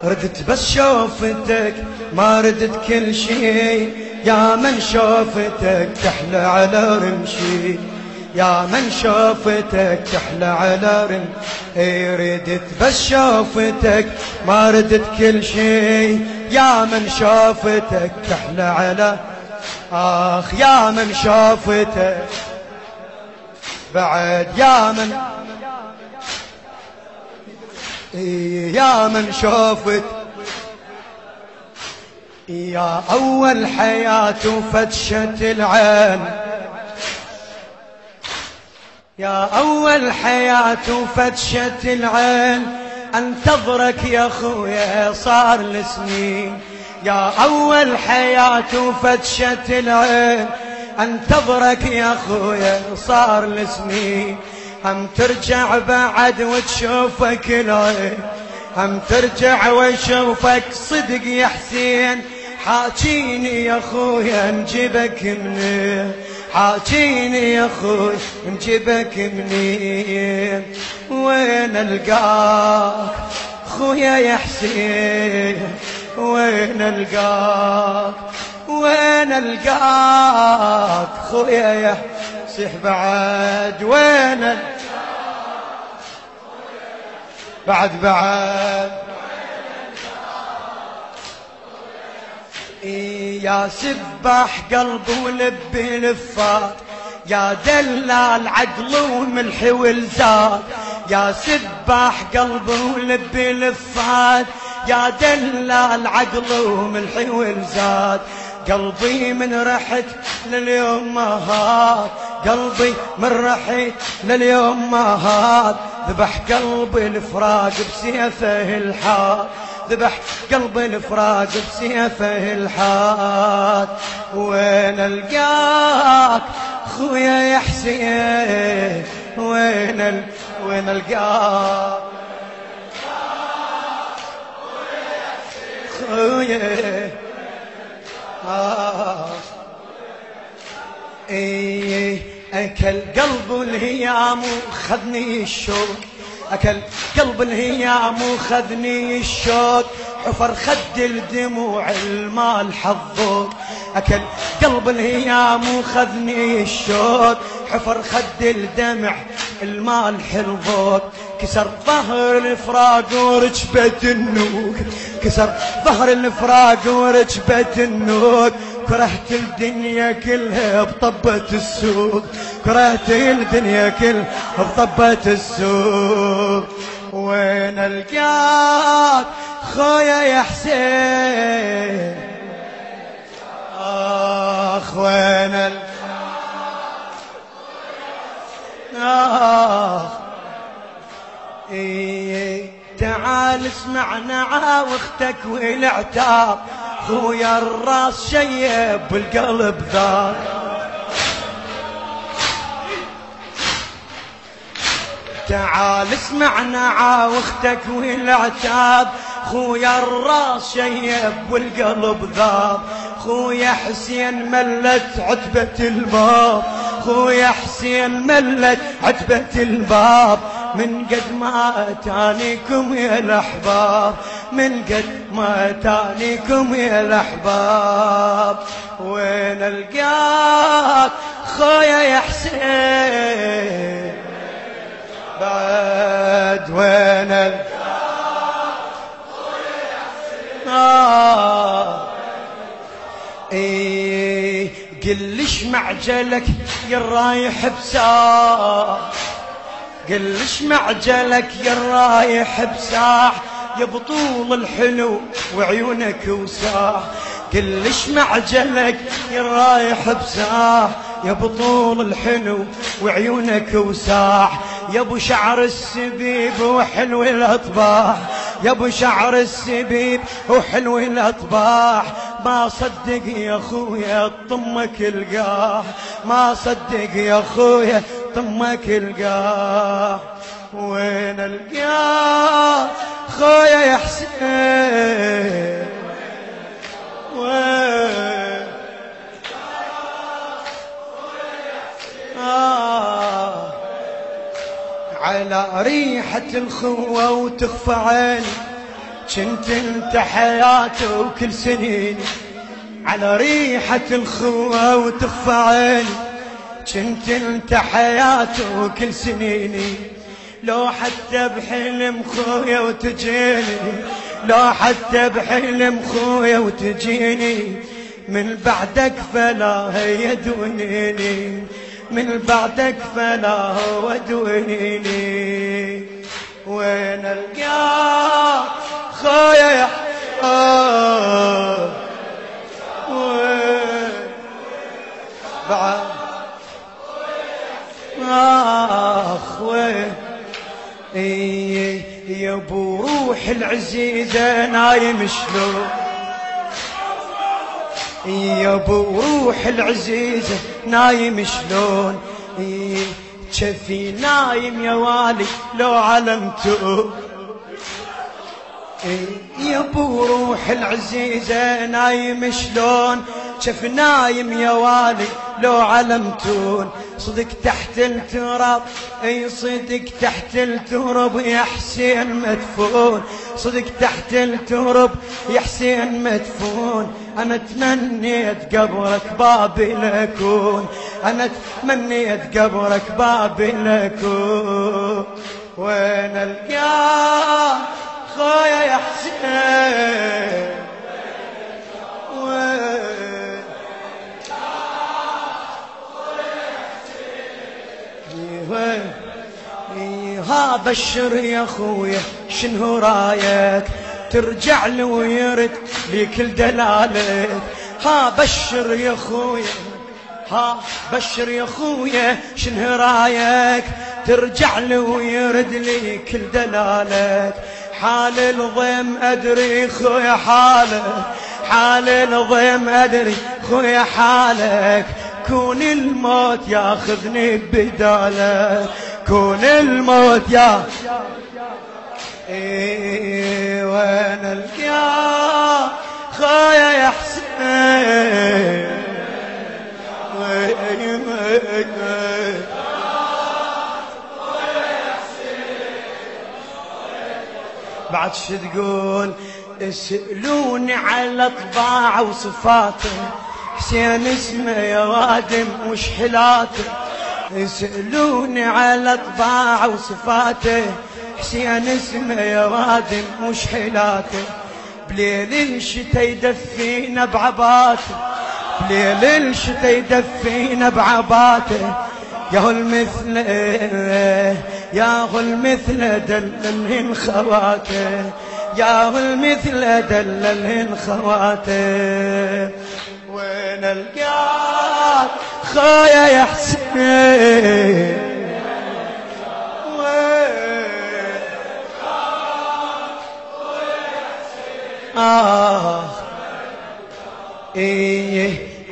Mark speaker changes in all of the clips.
Speaker 1: ردت بس شوفتك ما ردت كل شي، يا من شوفتك تحلى على رمشي، يا من شوفتك تحلى على رمشي. ردت بس شوفتك ما ردت كل شي، يا من شوفتك تحلى على يا من شوفتك بعد يا من شوفت يا أول حياة وفتشة العين، يا أول حياة وفتشة العين، انتظرك يا خويا صار لسنين، يا أول حياة وفتشة العين، انتظرك يا خويا صار لسنين. هم ترجع بعد وتشوفك العين، هم ترجع واشوفك صدق يا حسين. حاجيني يا خويا نجيبك منين، حاجيني يا خويا نجيبك منين. وين القاك خويا يا حسين، وين القاك، وين القاك خويا يا صيح بعد، وين بعد يا سباح قلبي ولبي لفات، يا دلال عقل وملح والزاد، يا سباح قلبي ولبي لفات، يا دلال عقل وملح والزاد. قلبي من رحت لليوم مهات، قلبي من رحت لليوم مهات، ذبح قلبي الفراق بسيفه الحاد، ذبح قلبي الفراق بسيفه الحاد. وين القاك خويا يا حسين، وين القاك خويا أكل قلب الهيام وخذني الشوق، أكل قلب الهيام وخذني الشوق، حفر خد الدموع المال حظوق، أكل قلب الهيام وخذني الشوق، حفر خد الدمع المال حلظوق. كسر ظهر الفراق ورجبة النوق، كسر ظهر الفراق ورجبة النوق. كرهت الدنيا كلها بطبة السوق، كرهت الدنيا كلها بطبة السوق. وين القاك خويا يا حسين، وين تعال اسمعنا عاوختك والعتاب، خويا الراس شيب والقلب ذاب. تعال اسمعنا عاوختك والعتاب، خويا الراس شيب والقلب ذاب. خويا حسين ملت عتبة الباب، خويا حسين ملت عتبة الباب. من قد ما اتانيكم يا الاحباب، من قد ما اتانيكم يا الاحباب. وين القاك خويا يا حسين بعد، وين القاك خويا يا حسين. قلش معجلك يا رايح بساح، قلش معجلك يا رايح بساح، يا بطول الحلو وعيونك وساح. قلش معجلك يا رايح بساح، يا بطول الحلو وعيونك وساح. يا ابو شعر السبيب وحلو الاطباح، يا ابو شعر السبيب وحلو الاطباح. ما صدق يا خويا طمك القاح، ما صدق يا خويا طمك القاح. وين القاح خويا يا حسين، وين على ريحة الخوة وتخفى عيني، كنت انت حياتي وكل سنيني، على ريحة الخوة وتخفى عيني. كنت انت حياتي وكل سنيني، لو حتى بحلم خويا وتجيني، لو حتى بحلم خويا وتجيني. من بعدك فلا هي دونيني، من بعدك فلا هو دونيني. وين القاك خويا يا وين بعد وين يا ابو روح العزيزة نايم شلون، يا ابو روح العزيزة نايم شلون. شفي نايم يا والي لو علمتو، يا ابو روح العزيزة نايم شلون. شف نايم يا والي لو علمتون. صدق تحت التراب، اي صدق تحت التراب يا حسين مدفون، صدق تحت التراب يا حسين مدفون. انا تمنيت قبرك بابي لكون، انا تمنيت قبرك بابي لكون. وين القاك خويا يا حسين، وين ها بشر يا خويا شنو رايك، ترجع لي ويرد لي كل دلالك. ها بشر يا خويا، ها بشر يا خويا شنو رايك، ترجع لي ويرد لي كل دلالك. حال الضيم ادري خويا حالك، حال الضيم ادري خويا حالك. كون الموت ياخذني بدالك، كون الموت يا وين القاك خويا يا حسين، بعد شو تقول؟ اسألوني على طباعه وصفاته، حسين اسمه يا وادم وش حلاته. يسألوني على طباعه وصفاته، حسين اسمه يا وادم وش حلاته. بليل الشتا يدفينا بعباته، بليل الشتا يدفينا بعباته. يا هو المثل يا هو المثل دللهن خواته، يا هو المثل دللهن خواته. وين القاك خويا يا حسين، وين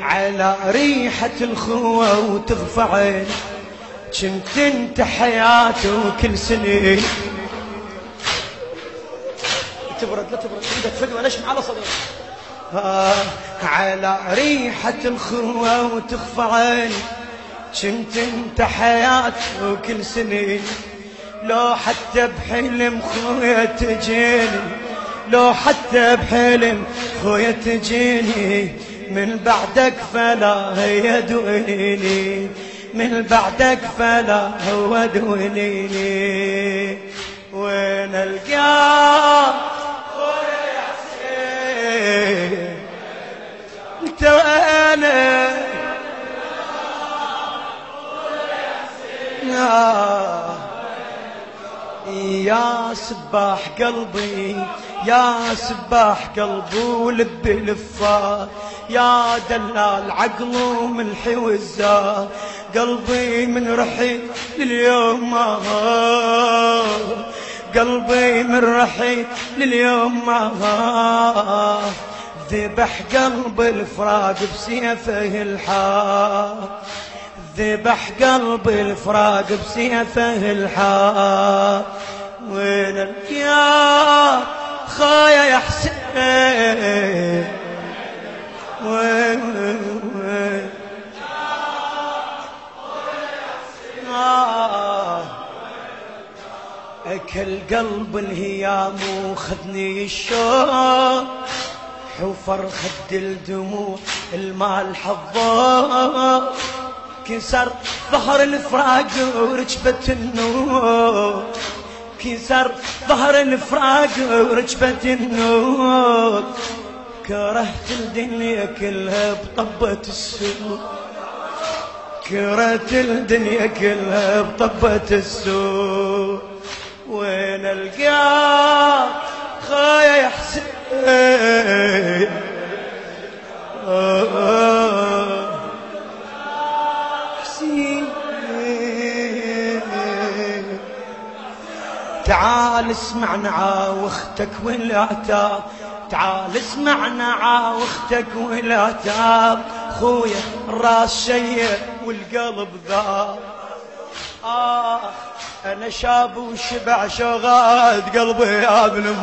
Speaker 1: على ريحة الخوة وتغفى عين. كنت انت حياتي وكل سنين. تبرد لا تبرد ايدك فدوى نشم على صدرك. على ريحة الخوة وتخفى عين. كنت انت حياتي وكل سنين، لو حتى بحلم خويا تجيني، لو حتى بحلم خويا تجيني. من بعدك فلا هي دونيني، من بعدك فلا هو دونيني. وين القاك خويا يا حسين، انت وانا يا سباح قلبي، يا سباح قلبي ولب لفات. يا دلال عقل وملحي والزار، قلبي من رحيل لليوم قلبي من رحيل لليوم ذبح قلب الفراق بسيفه الحار، ذبح قلب الفراق بسيفه الحار. وين القيام خويا يا حسين، وين كل قلب الهيام وخذني الشوق حفر خد الدموع المال حضار كسر ظهر الفراق وركبة النور كسر ظهر الفراق وركبة النور كرهت الدنيا كلها بطبة السوق كرهت الدنيا كلها بطبة السوق وين القاك خايا يا حسين حسين تعال اسمعنا عاوختك ولا تاب تعال اسمعنا عاوختك ولا تاب خويا الراس شيء والقلب ذاب انا شاب وشبع شغاد قلبي يا ابن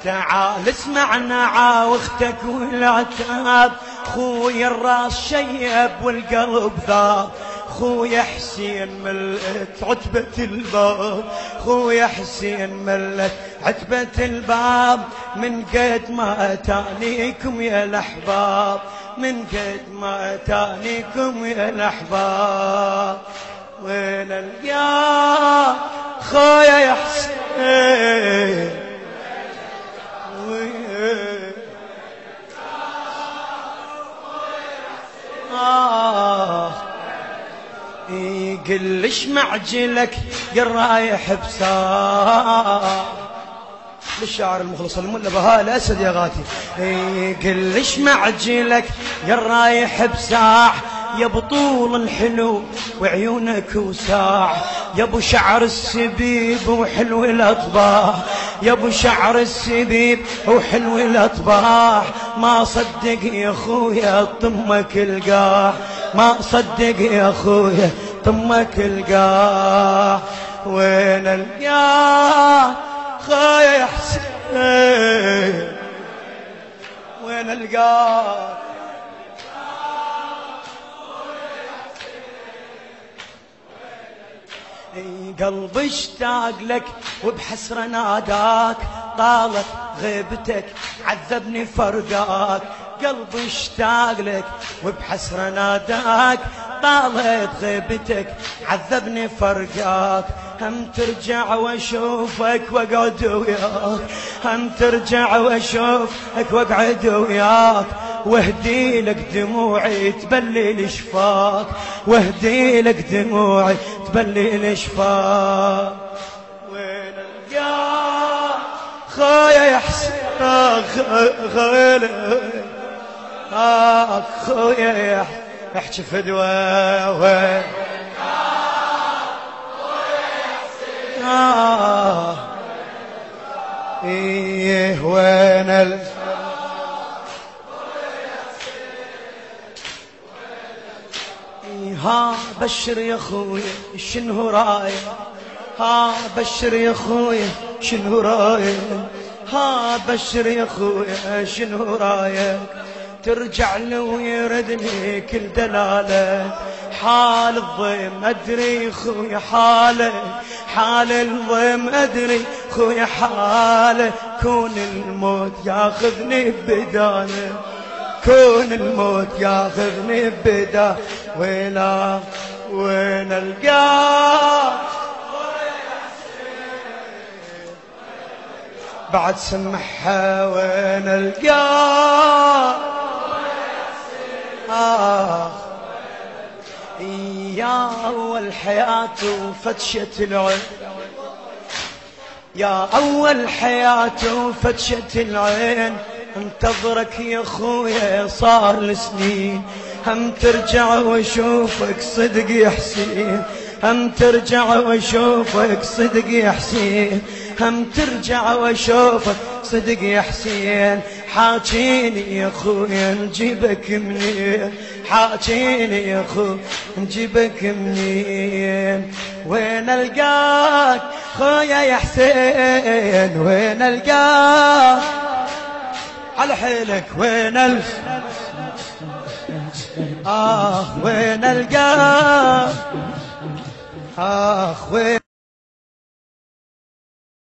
Speaker 1: تعال اسمعنا عاوختك ولا تاب خويا الراس شيب والقلب ذاب خويا حسين ملت عتبة الباب خويا حسين ملت عتبة الباب من قد ما اتانيكم يا الاحباب من قد ما اتانيكم يا الاحباب وين القاك خويا يا حسين قل ليش معجلك يا رايح بساح للشاعر المخلص الملا بهاء الاسد يا غاتي قل ليش معجلك يا رايح بساح يا بطول الحلو وعيونك وساع يا ابو شعر السبيب وحلو الاطباح يا ابو شعر السبيب وحلو الاطباح ما صدق يا اخويا طمك القاح ما صدق يا اخويا طمك القاح وين القاح خايا يا حسين وين القاح قلبي اشتاق لك وبحسرة ناداك طالت غيبتك عذبني فرقاك قلبي اشتاق لك وبحسرة ناداك طالت غيبتك عذبني فرقاك هم ترجع واشوفك واقعد وياك هم ترجع واشوفك واقعد وياك واهدي لك دموعي تبلل شفاك واهدي لك دموعي تبلل شفاك وين القاك خايا يا حسين خايا خويا يا احكي فدوى وين ايه وين ها بشر يا خويا شنو رايك ها بشر يا خويا شنو رايك ها بشر يا خويا شنو رايك ترجع له ويردني كل دلاله حال الضيم ادري خويا حاله حال الضيم ادري خويا حاله كون الموت ياخذني بداله كون الموت ياخذني بدا ويلا وين القاك بعد سمحها وين القاك يا اول حياته وفتشة العين يا اول حياته وفتشة العين انتظرك يا خويا صار لسنين هم ترجع واشوفك صدق يا حسين هم ترجع واشوفك صدق يا حسين هم ترجع واشوفك صدق يا حسين حاجيني يا خويا نجيبك منين حاجيني يا خويا نجيبك منين وين القاك خويا يا حسين وين القاك على حيلك وين وين القاك وين